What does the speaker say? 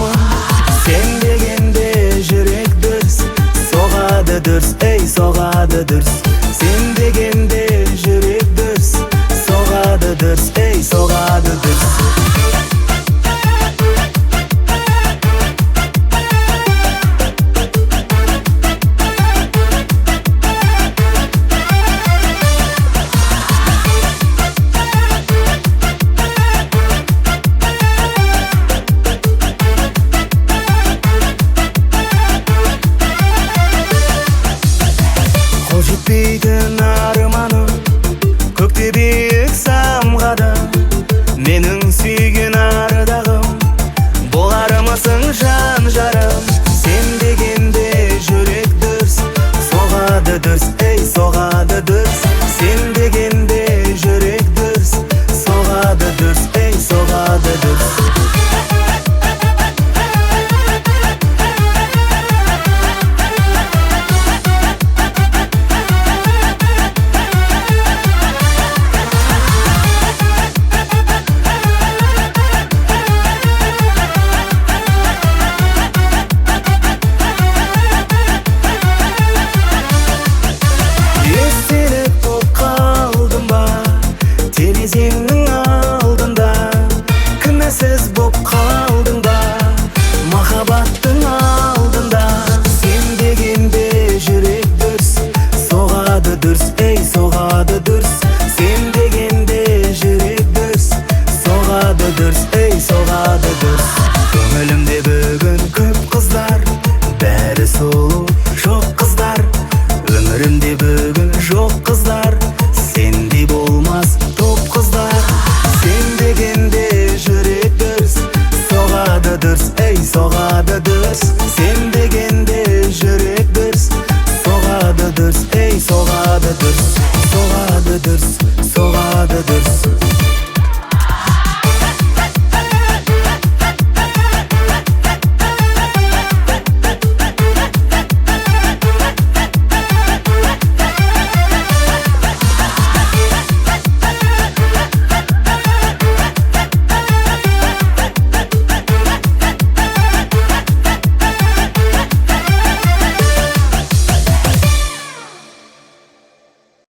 аламын. Сен дегенде жүрек дүрс соғады дүрс, ей соғады дүрс. Сен дегенде жүрек дүрс соғады дүрс, ей соғады дүрс. Қол жетпейтін арманым көкте биік самғады. Менің сүйген ардағым боларымысың жан жарым. Сен дегенде жүрек дүрс соғады дүрс, ей соғады дүрс. Сен дегенде жүрек дүрс соғады дүрс, ей соғады дүрс. Терезеңнің алдында кінәсіз боп қалдың ба, махаббаттың алдында. Сен дегенде жүрек дүрс соғады дүрс, ей соғады дүрс. Сен дегенде жүрек дүрс соғады дүрс, ей соғады дүрс. Көңілімде бүгін көп қыздар, бәрі сұлу жоқ қыздар. Өмірімде бүгін жоқ қыздар, сендей болмас топ қыздар. Сен дегенде жүрек дүрс соғады дүрс, ей соғады дүрс.